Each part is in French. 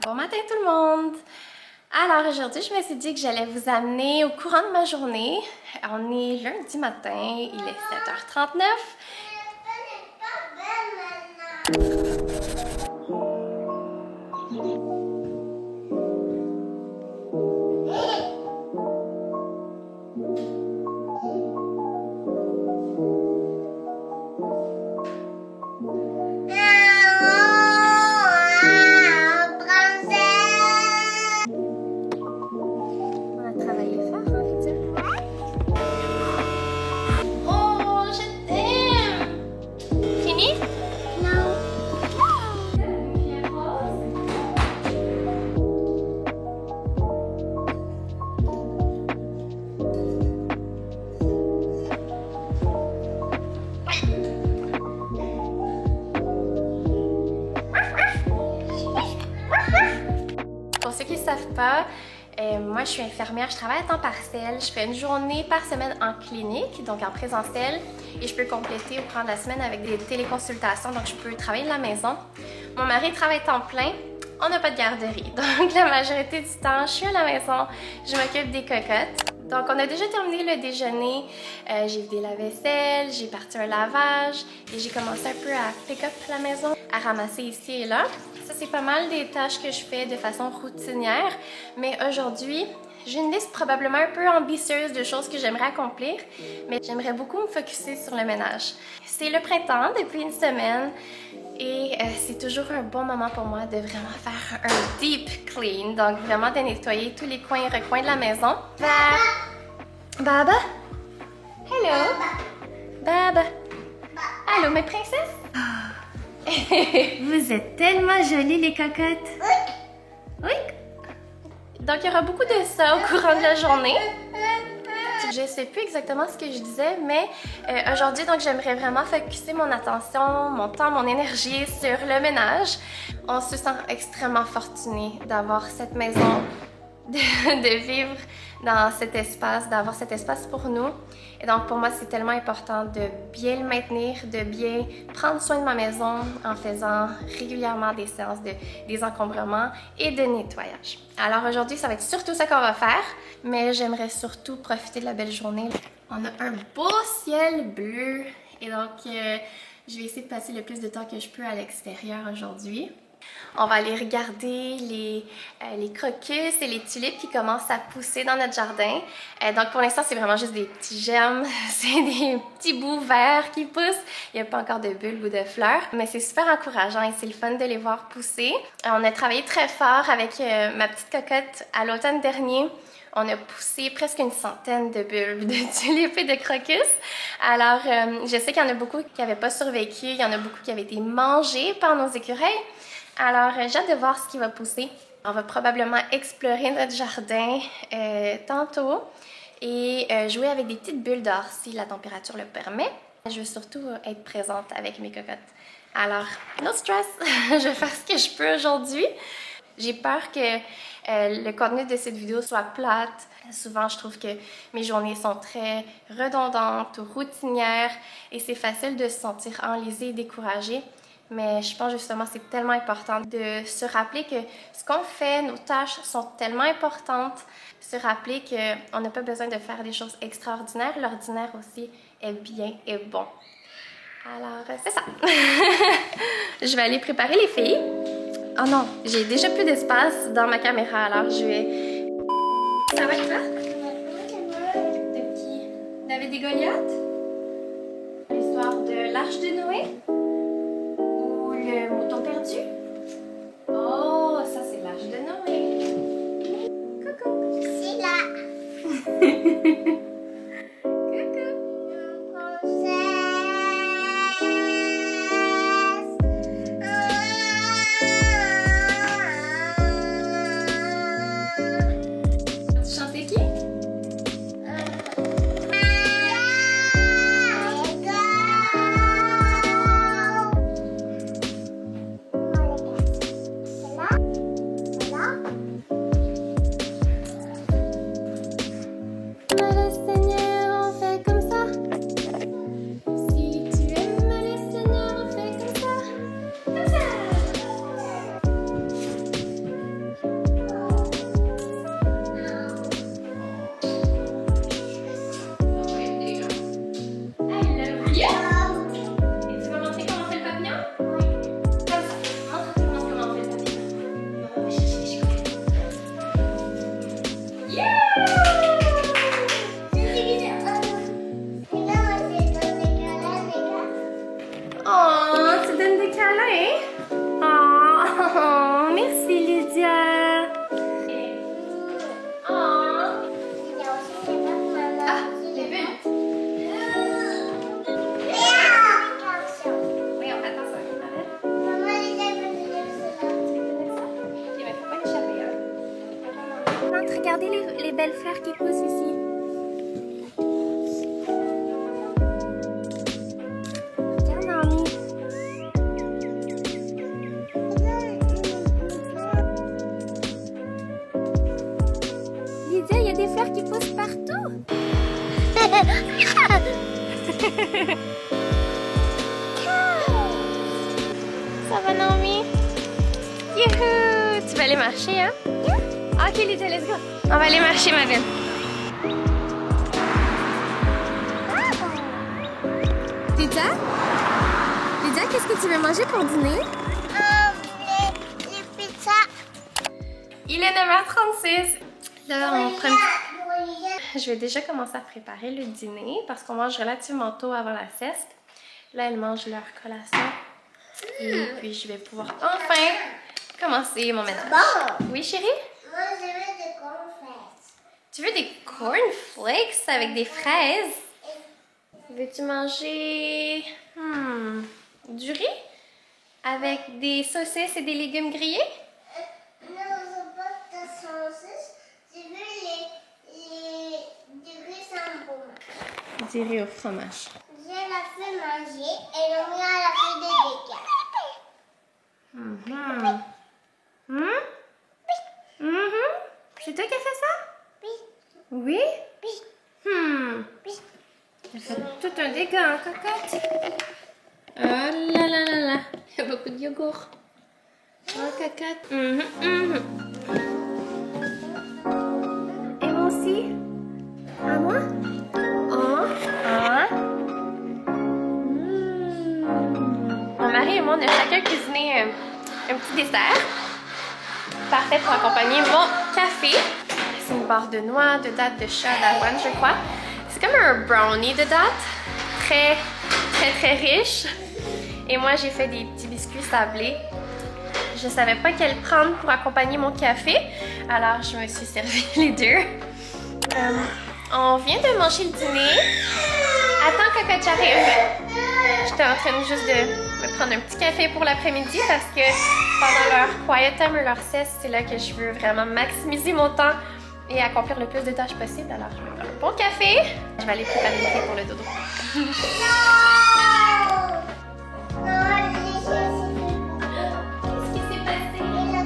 Bon matin tout le monde! Alors aujourd'hui, je me suis dit que j'allais vous amener au courant de ma journée. On est lundi matin, il est 7h39. Pour ceux qui ne savent pas, moi je suis infirmière, je travaille à temps partiel, je fais une journée par semaine en clinique, donc en présentiel, et je peux compléter au cours de la semaine avec des téléconsultations, donc je peux travailler de la maison. Mon mari travaille temps plein, on n'a pas de garderie, donc la majorité du temps je suis à la maison, je m'occupe des cocottes. Donc on a déjà terminé le déjeuner, j'ai vidé la vaisselle, j'ai parti un lavage et j'ai commencé un peu à pick up la maison, à ramasser ici et là. Ça c'est pas mal des tâches que je fais de façon routinière, mais aujourd'hui j'ai une liste probablement un peu ambitieuse de choses que j'aimerais accomplir, mais j'aimerais beaucoup me focusser sur le ménage. C'est le printemps depuis une semaine et c'est toujours un bon moment pour moi de vraiment faire un deep clean, donc vraiment de nettoyer tous les coins et recoins de la maison. Baba? Hello? Baba? Allô, mes princesses? Vous êtes tellement jolies, les cocottes! Oui? Donc, il y aura beaucoup de ça au courant de la journée. Je sais plus exactement ce que je disais, mais aujourd'hui, donc, j'aimerais vraiment focuser mon attention, mon temps, mon énergie sur le ménage. On se sent extrêmement fortuné d'avoir cette maison, de vivre dans cet espace, d'avoir cet espace pour nous. Et donc pour moi, c'est tellement important de bien le maintenir, de bien prendre soin de ma maison en faisant régulièrement des séances de désencombrement et de nettoyage. Alors aujourd'hui, ça va être surtout ça qu'on va faire, mais j'aimerais surtout profiter de la belle journée. On a un beau ciel bleu et donc je vais essayer de passer le plus de temps que je peux à l'extérieur aujourd'hui. On va aller regarder les crocus et les tulipes qui commencent à pousser dans notre jardin. Donc pour l'instant, c'est vraiment juste des petits germes, c'est des petits bouts verts qui poussent. Il n'y a pas encore de bulbes ou de fleurs, mais c'est super encourageant et c'est le fun de les voir pousser. On a travaillé très fort avec ma petite cocotte à l'automne dernier. On a poussé presque une centaine de bulbes de tulipes et de crocus. Alors, je sais qu'il y en a beaucoup qui n'avaient pas survécu, il y en a beaucoup qui avaient été mangés par nos écureuils. Alors, j'ai hâte de voir ce qui va pousser. On va probablement explorer notre jardin tantôt et jouer avec des petites bulles d'or si la température le permet. Je veux surtout être présente avec mes cocottes. Alors, no stress, je vais faire ce que je peux aujourd'hui. J'ai peur que le contenu de cette vidéo soit plate. Souvent, je trouve que mes journées sont très redondantes ou routinières et c'est facile de se sentir enlisé et découragé. Mais je pense justement que c'est tellement important de se rappeler que ce qu'on fait, nos tâches sont tellement importantes. Se rappeler qu'on n'a pas besoin de faire des choses extraordinaires. L'ordinaire aussi est bien et bon. Alors, c'est ça. Je vais aller préparer les filles. Oh non, j'ai déjà plus d'espace dans ma caméra, alors je vais... Ça va toi? De qui? David et Goliath? L'histoire de l'Arche de Noé? Ou le mouton perdu? Oh, ça c'est l'Arche de Noé. Coucou! C'est là! regardez les belles fleurs qui poussent ici. Regarde, Naomi. Lydia, il y a des fleurs qui poussent partout. Ça va, Naomi? Youhou! Tu vas aller marcher, hein? Ok, Lydia, let's go. On va aller marcher, ma belle. Lydia? Lydia, qu'est-ce que tu veux manger pour dîner? Les pizzas. Il est 9h36. Là, on prend... Je vais déjà commencer à préparer le dîner parce qu'on mange relativement tôt avant la sieste. Là, elles mangent leur collation. Et puis, je vais pouvoir enfin commencer mon ménage. Bon. Oui, chérie? Moi, je veux des cornflakes. Tu veux des cornflakes avec des fraises? Veux-tu manger du riz avec des saucisses et des légumes grillés? Non, je veux pas de saucisses. Je veux du riz sans fromage. Du riz au fromage. Je la fais manger et le mien la fait des C'est toi qui as fait ça? Oui. Oui? Oui. Oui. Ça fait tout un dégât, hein, cocotte? Oh là là là là. Il y a beaucoup de yogourt. Oh, cocotte. Et moi aussi? À moi? Oh. Ah. Mon mari et moi, on a chacun cuisiné un petit dessert. Parfait pour accompagner mon café. C'est une barre de noix, de dattes, de chia, d'avoine, je crois. C'est comme un brownie de dattes. Très, très, très riche. Et moi, j'ai fait des petits biscuits sablés. Je savais pas quel prendre pour accompagner mon café. Alors, je me suis servi les deux. On vient de manger le dîner. Attends, cocotte, j'arrive. J'étais en train juste de me prendre un petit café pour l'après-midi parce que pendant leur quiet time ou leur sieste, c'est là que je veux vraiment maximiser mon temps et accomplir le plus de tâches possible. Alors, je vais prendre un bon café. Je vais aller préparer le thé pour le dodo. Qu'est-ce qui s'est passé? Il a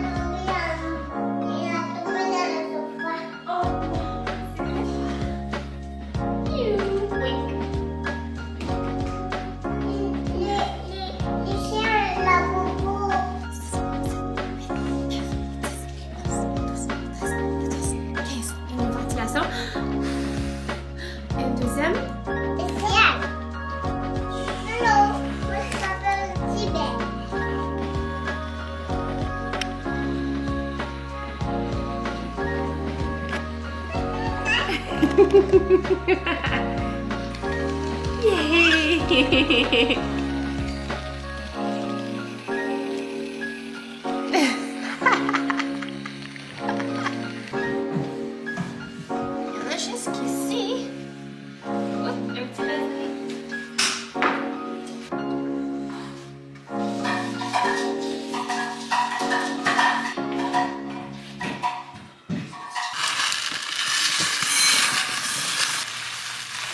tombé dans le sofa. Oh, Les chiens, la boubou. Une ventilation. Une deuxième. Les chiens. Hello, moi je m'appelle Tibet. Yay! Il y en a jusqu'ici. Oh, un petit raspberry.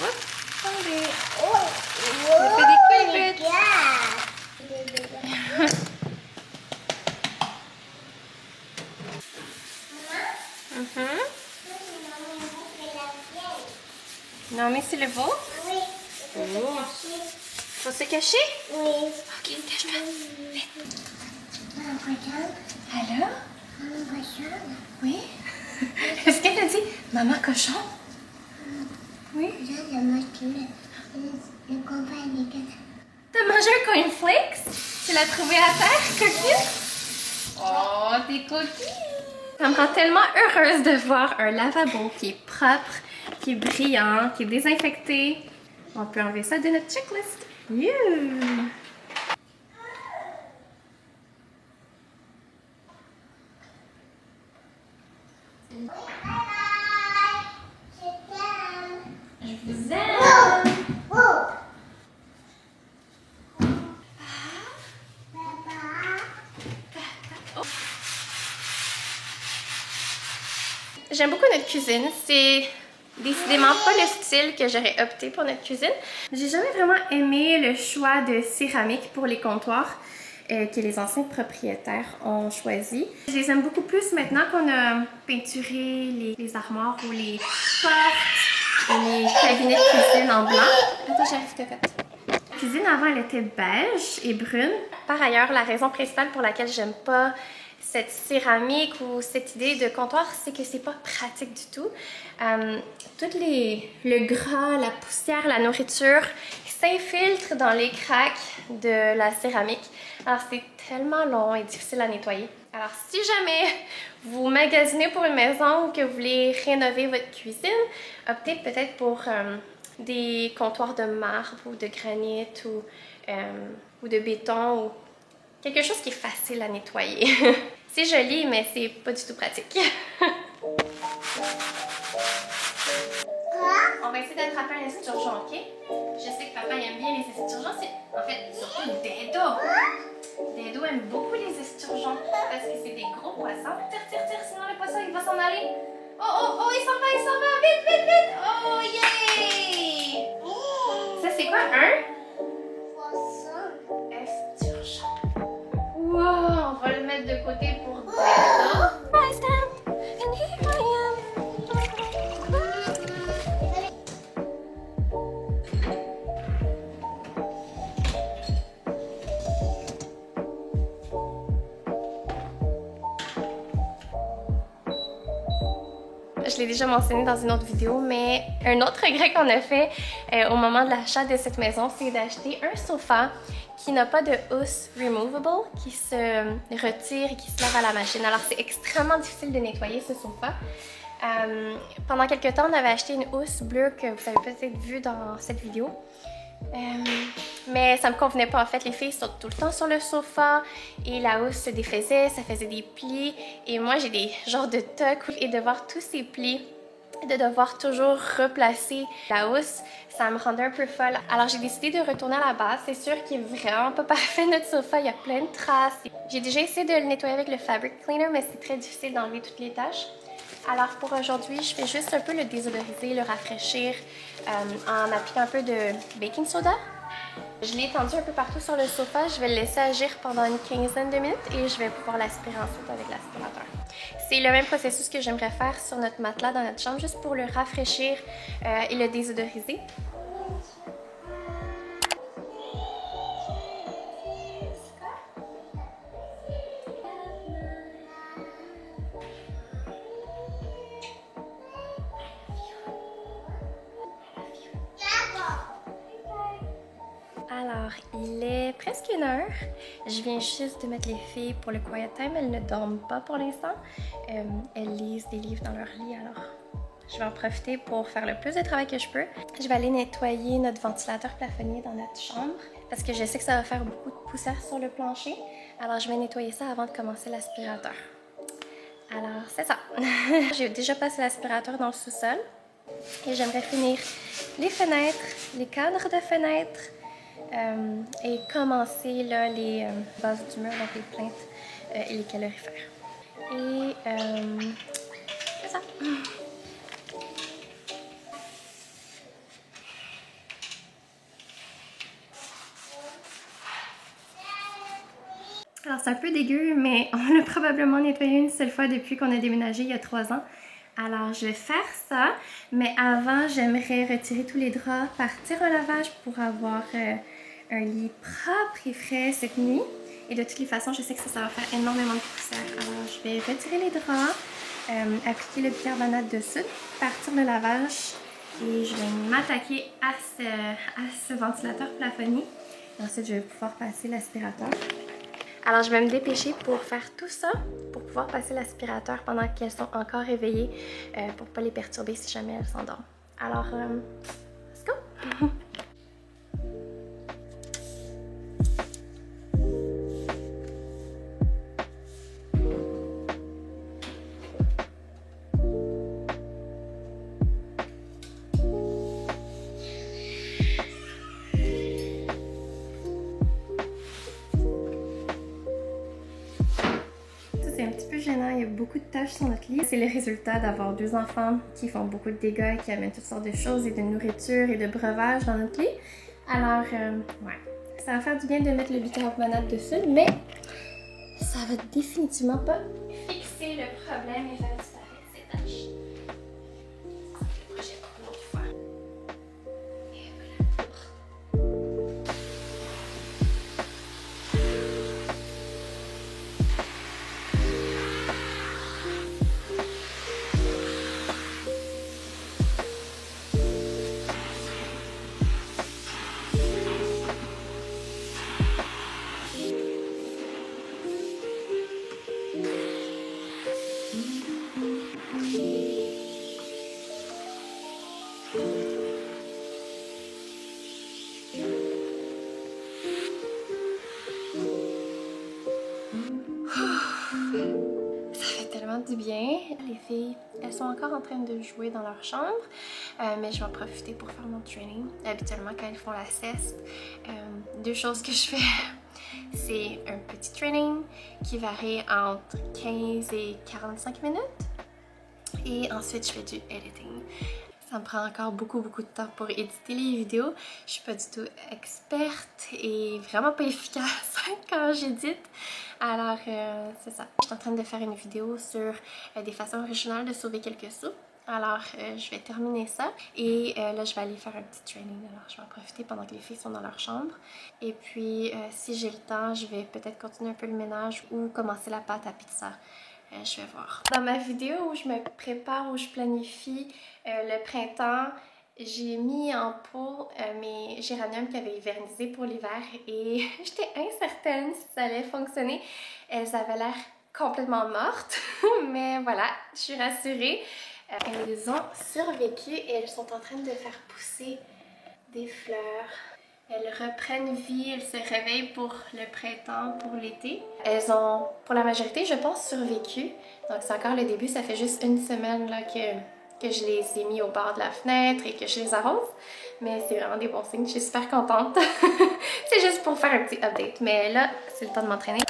Hop, tombé. Oh, fait des les culbutes. gars. Non, mais c'est le vôtre. Oui. Oh. Faut se cacher? Oui. Ok, cache-toi. Regarde. Alors? Regarde. Oui? Est-ce qu'elle a dit maman cochon? Oui? Regarde la machine. Le compas est dégueulasse. T'as mangé un cornflakes? Tu l'as trouvé à terre, coquine? Oh, t'es coquine! Ça me rend tellement heureuse de voir un lavabo qui est propre, qui est brillant, qui est désinfecté. On peut enlever ça de notre checklist. You! Je vous aime! J'aime beaucoup notre cuisine. C'est décidément pas le style que j'aurais opté pour notre cuisine. J'ai jamais vraiment aimé le choix de céramique pour les comptoirs que les anciens propriétaires ont choisi. Je les aime beaucoup plus maintenant qu'on a peinturé les armoires ou les portes et les cabinets de cuisine en blanc. Attends, j'arrive cocotte. La cuisine avant, elle était beige et brune. Par ailleurs, la raison principale pour laquelle j'aime pas cette céramique ou cette idée de comptoir, c'est que c'est pas pratique du tout. Le gras, la poussière, la nourriture s'infiltre dans les craques de la céramique. Alors c'est tellement long et difficile à nettoyer. Alors si jamais vous magasinez pour une maison ou que vous voulez rénover votre cuisine, optez peut-être pour des comptoirs de marbre ou de granit ou de béton ou quelque chose qui est facile à nettoyer. C'est joli, mais c'est pas du tout pratique. On va essayer d'attraper un esturgeon, ok? Je sais que papa aime bien les esturgeons. En fait, surtout Dedo. Dedo aime beaucoup les esturgeons parce que c'est des gros poissons. Tire, tire, tire, sinon le poisson il va s'en aller. Oh, il s'en va, vite, vite, vite. Oh, yeah! Ça, c'est quoi, esturgeon. Wow, on va le mettre de côté pour Dedo. Je l'ai déjà mentionné dans une autre vidéo, mais un autre regret qu'on a fait au moment de l'achat de cette maison, c'est d'acheter un sofa qui n'a pas de housse removable, qui se retire et qui se lave à la machine. Alors c'est extrêmement difficile de nettoyer ce sofa. Pendant quelques temps, on avait acheté une housse bleue que vous avez peut-être vue dans cette vidéo. Mais ça me convenait pas en fait, les filles sont tout le temps sur le sofa et la housse se défaisait, ça faisait des plis et moi j'ai des genres de tocs et de voir tous ces plis et de devoir toujours replacer la housse, ça me rendait un peu folle. Alors j'ai décidé de retourner à la base, c'est sûr qu'il est vraiment pas parfait notre sofa, il y a plein de traces. J'ai déjà essayé de le nettoyer avec le fabric cleaner mais c'est très difficile d'enlever toutes les taches. Alors pour aujourd'hui, je fais juste un peu le désodoriser, le rafraîchir en appliquant un peu de baking soda. Je l'ai étendu un peu partout sur le sofa, je vais le laisser agir pendant une quinzaine de minutes et je vais pouvoir l'aspirer ensuite avec l'aspirateur. C'est le même processus que j'aimerais faire sur notre matelas dans notre chambre, juste pour le rafraîchir et le désodoriser. Alors, il est presque 1h. Je viens juste de mettre les filles pour le quiet time. Elles ne dorment pas pour l'instant. Elles lisent des livres dans leur lit, alors je vais en profiter pour faire le plus de travail que je peux. Je vais aller nettoyer notre ventilateur plafonnier dans notre chambre parce que je sais que ça va faire beaucoup de poussière sur le plancher. Alors, je vais nettoyer ça avant de commencer l'aspirateur. Alors, c'est ça. J'ai déjà passé l'aspirateur dans le sous-sol et j'aimerais finir les fenêtres, les cadres de fenêtres, et commencer là, les bases du mur, donc les plaintes et les calorifères. Et c'est ça. Alors c'est un peu dégueu, mais on l'a probablement nettoyé une seule fois depuis qu'on a déménagé il y a 3 ans. Alors je vais faire ça, mais avant j'aimerais retirer tous les draps, partir un lavage pour avoir un lit propre et frais cette nuit. Et de toutes les façons, je sais que ça va faire énormément de poussière. Alors je vais retirer les draps, appliquer le bicarbonate dessus, partir le lavage et je vais m'attaquer à ce ventilateur plafonnier. Et ensuite je vais pouvoir passer l'aspirateur. Alors je vais me dépêcher pour faire tout ça, pour pouvoir passer l'aspirateur pendant qu'elles sont encore réveillées, pour ne pas les perturber si jamais elles s'endorment. Alors, let's go! beaucoup de tâches sur notre lit. C'est le résultat d'avoir 2 enfants qui font beaucoup de dégâts et qui amènent toutes sortes de choses et de nourriture et de breuvages dans notre lit. Alors, ouais, ça va faire du bien de mettre le bicarbonate dessus, mais ça va définitivement pas fixer le problème et faire disparaître ces taches. Ça, c'est le projet pour une autre fois. Et voilà. Du bien. Les filles, elles sont encore en train de jouer dans leur chambre, mais je vais en profiter pour faire mon training. Habituellement, quand elles font la sieste, 2 choses que je fais, c'est un petit training qui varie entre 15 et 45 minutes. Et ensuite, je fais du editing. Ça me prend encore beaucoup de temps pour éditer les vidéos. Je suis pas du tout experte et vraiment pas efficace quand j'édite. Alors, c'est ça. Je suis en train de faire une vidéo sur des façons originales de sauver quelques sous. Alors, je vais terminer ça et là, je vais aller faire un petit training. Alors, je vais en profiter pendant que les filles sont dans leur chambre. Et puis, si j'ai le temps, je vais peut-être continuer un peu le ménage ou commencer la pâte à pizza. Je vais voir. Dans ma vidéo où je me prépare, où je planifie le printemps, j'ai mis en pot mes géraniums qui avaient hivernisé pour l'hiver et j'étais incertaine si ça allait fonctionner. Elles avaient l'air complètement mortes, mais voilà, je suis rassurée. Elles ont survécu et elles sont en train de faire pousser des fleurs. Elles reprennent vie, elles se réveillent pour le printemps, pour l'été. Elles ont, pour la majorité, je pense, survécu. Donc c'est encore le début, ça fait juste 1 semaine là, que je les ai mis au bord de la fenêtre et que je les arrose. Mais c'est vraiment des bons signes, je suis super contente. C'est juste pour faire un petit update. Mais là, c'est le temps de m'entraîner.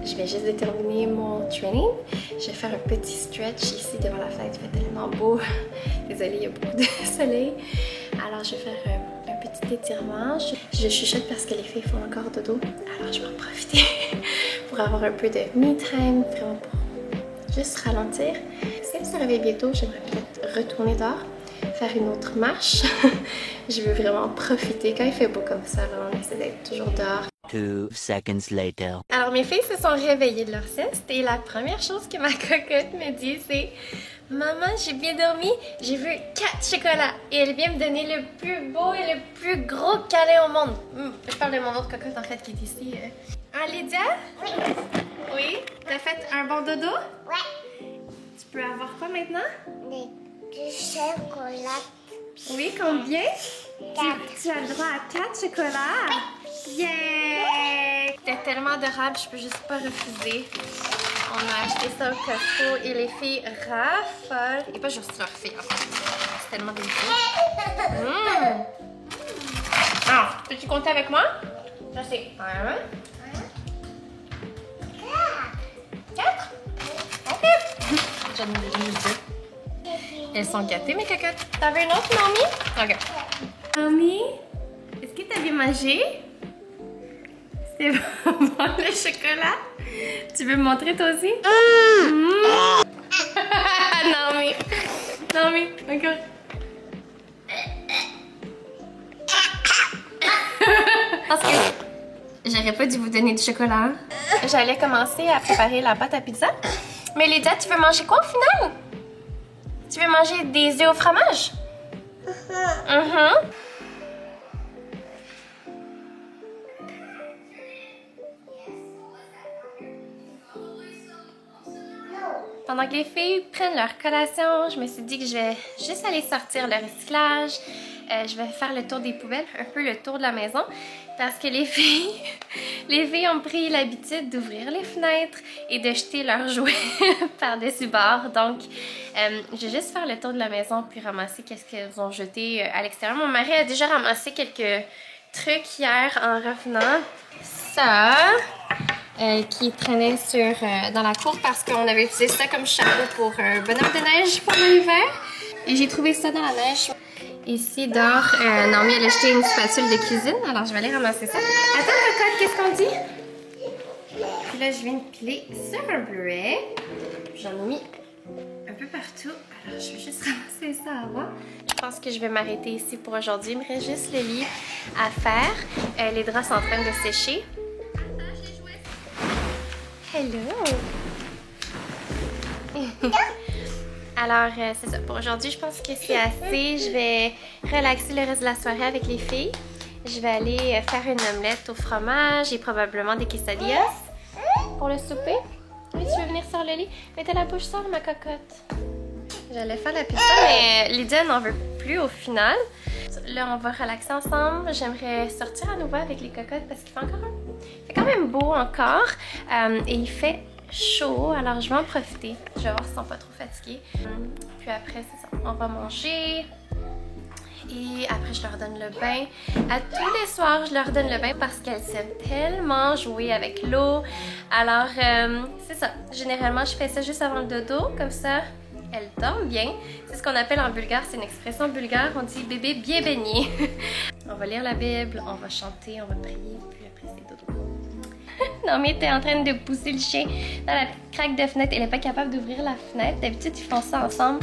Je viens juste de terminer mon training. Je vais faire un petit stretch ici devant la fenêtre. Il fait tellement beau. Désolée, il y a beaucoup de soleil. Alors, je vais faire un petit étirement. Je chuchote parce que les filles font encore dodo. Alors, je vais en profiter pour avoir un peu de me time, vraiment pour juste ralentir. Si elle se réveille bientôt, j'aimerais peut-être retourner dehors, faire une autre marche. Je veux vraiment profiter. Quand il fait beau comme ça, là, on essaie d'être toujours dehors. 2 seconds later. Alors mes filles se sont réveillées de leur sieste et la première chose que ma cocotte me dit c'est « Maman, j'ai bien dormi, j'ai vu 4 chocolats et elle vient me donner le plus beau et le plus gros câlin au monde. Je parle de mon autre cocotte en fait qui est ici. Ah Lydia? Oui. Oui? T'as fait un bon dodo? Ouais. Tu peux avoir quoi maintenant? Des chocolats. Oui, combien? 4. Tu as le droit à 4 chocolats? Yay! C'était tellement adorable, je peux juste pas refuser. On a acheté ça au Costco et les filles raffolent. Et pas juste leurs filles, en fait. C'est tellement délicieux. Alors, peux-tu compter avec moi? Ça c'est 1, 4. Ok. J'en ai juste 2. Elles sont gâtées, mes cocottes. T'en veux une autre, Naomi? Ok. Naomi, est-ce que t'as bien mangé? C'est bon le chocolat? Tu veux me montrer toi aussi? Naomi. Naomi, encore. Parce que j'aurais pas dû vous donner du chocolat. J'allais commencer à préparer la pâte à pizza. Mais Lydia, tu veux manger quoi au final? Tu veux manger des œufs au fromage? Pendant que les filles prennent leur collation, je me suis dit que je vais juste aller sortir le recyclage. Je vais faire le tour des poubelles, un peu le tour de la maison. Parce que les filles ont pris l'habitude d'ouvrir les fenêtres et de jeter leurs jouets par-dessus bord. Donc, je vais juste faire le tour de la maison puis ramasser qu'est-ce qu'elles ont jeté à l'extérieur. Mon mari a déjà ramassé quelques trucs hier en revenant. Ça, qui traînait dans la cour parce qu'on avait utilisé ça comme chapeau pour un bonhomme de neige pour l'hiver. Et j'ai trouvé ça dans la neige. Ici, dehors, Naomi elle a acheté une spatule de cuisine, alors je vais aller ramasser ça. Attends, Cocotte, qu'est-ce qu'on dit? Puis là, je viens de piler sur un bleuet. J'en ai mis un peu partout, alors je vais juste ramasser ça avant. Je pense que je vais m'arrêter ici pour aujourd'hui. Il me reste juste le lit à faire. Les draps sont en train de sécher. Hello! Alors, c'est ça. Pour aujourd'hui, je pense que c'est assez. Je vais relaxer le reste de la soirée avec les filles. Je vais aller faire une omelette au fromage et probablement des quesadillas pour le souper. Oui, tu veux venir sur le lit? Mettez la bouche sur ma cocotte. J'allais faire la pizza, mais Lydia n'en veut plus au final. Là, on va relaxer ensemble. J'aimerais sortir à nouveau avec les cocottes parce qu'il fait quand même beau encore. Et il fait chaud, alors je vais en profiter. Je vais voir s'ils sont pas trop fatigués. Puis après, c'est ça. On va manger. Et après, je leur donne le bain. À tous les soirs, je leur donne le bain parce qu'elles aiment tellement jouer avec l'eau. Alors, c'est ça. Généralement, je fais ça juste avant le dodo. Comme ça, elles dorment bien. C'est ce qu'on appelle en bulgare. C'est une expression bulgare. On dit bébé bien baigné. On va lire la Bible, on va chanter, on va prier. Puis après, c'est dodo. Naomi était en train de pousser le chien dans la craque de fenêtre. Elle n'est pas capable d'ouvrir la fenêtre. D'habitude, ils font ça ensemble.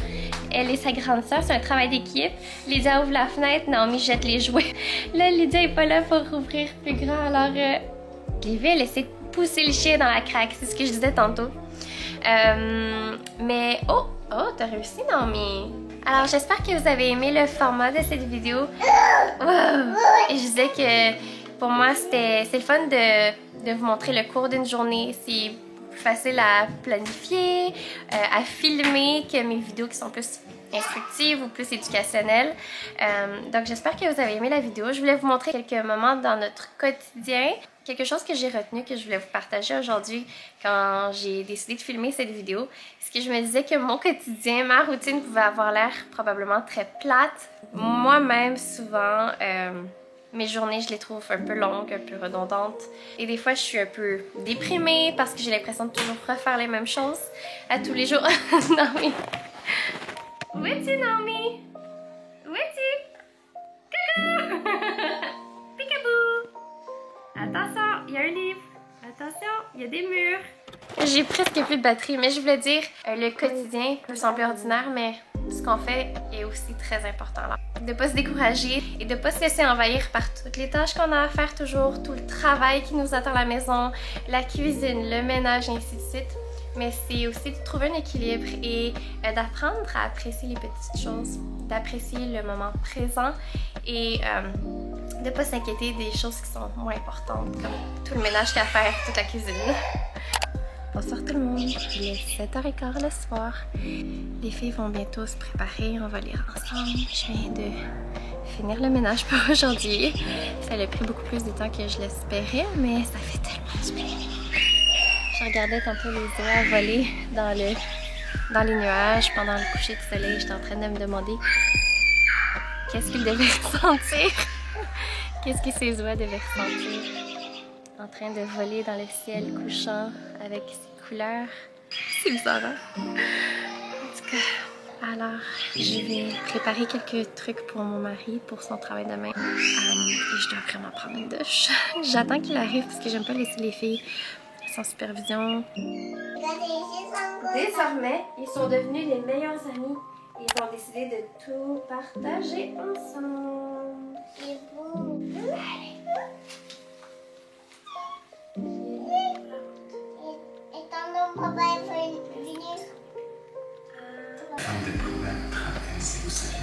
Elle et sa grande soeur, c'est un travail d'équipe. Lydia ouvre la fenêtre, Naomi jette les jouets. Là, Lydia n'est pas là pour ouvrir plus grand. Alors, je vais laisser pousser le chien dans la craque. C'est ce que je disais tantôt. Mais, oh, t'as réussi, Naomi. Alors, j'espère que vous avez aimé le format de cette vidéo. Wow. Et je disais que pour moi, c'est le fun de vous montrer le cours d'une journée. C'est plus facile à planifier, à filmer que mes vidéos qui sont plus instructives ou plus éducationnelles. Donc, j'espère que vous avez aimé la vidéo. Je voulais vous montrer quelques moments dans notre quotidien. Quelque chose que j'ai retenu, que je voulais vous partager aujourd'hui quand j'ai décidé de filmer cette vidéo, c'est que je me disais que mon quotidien, ma routine pouvait avoir l'air probablement très plate. Moi-même, souvent, mes journées, je les trouve un peu longues, un peu redondantes. Et des fois, je suis un peu déprimée parce que j'ai l'impression de toujours refaire les mêmes choses à tous les jours. Naomi! Où es-tu, Naomi? Où es-tu? Coucou! Peekaboo! Attention, il y a un livre. Attention, il y a des murs. J'ai presque plus de batterie, mais je voulais dire, le quotidien peut sembler ordinaire, mais ce qu'on fait est aussi très important. Alors, de ne pas se décourager et de ne pas se laisser envahir par toutes les tâches qu'on a à faire toujours, tout le travail qui nous attend à la maison, la cuisine, le ménage, et ainsi de suite. Mais c'est aussi de trouver un équilibre et d'apprendre à apprécier les petites choses, d'apprécier le moment présent et de ne pas s'inquiéter des choses qui sont moins importantes, comme tout le ménage qu'il y a à faire, toute la cuisine. Bonsoir tout le monde, il est 7h15 le soir. Les filles vont bientôt se préparer, on va lire ensemble. Je viens de finir le ménage pour aujourd'hui. Ça a pris beaucoup plus de temps que je l'espérais, mais ça fait tellement du bien. Je regardais tantôt les oies voler dans les nuages pendant le coucher de soleil. J'étais en train de me demander qu'est-ce qu'ils devaient ressentir. Qu'est-ce que ces oies devaient ressentir en train de voler dans le ciel couchant avec ses couleurs. C'est bizarre, hein? En tout cas, alors, je vais préparer quelques trucs pour mon mari, pour son travail demain. Et je dois vraiment prendre une douche. J'attends qu'il arrive parce que j'aime pas laisser les filles sans supervision. Désormais, ils sont devenus les meilleurs amis. Ils ont décidé de tout partager ensemble. C'est beau. Allez. Et ton papa est venu. Femme des problèmes traversés, vous savez.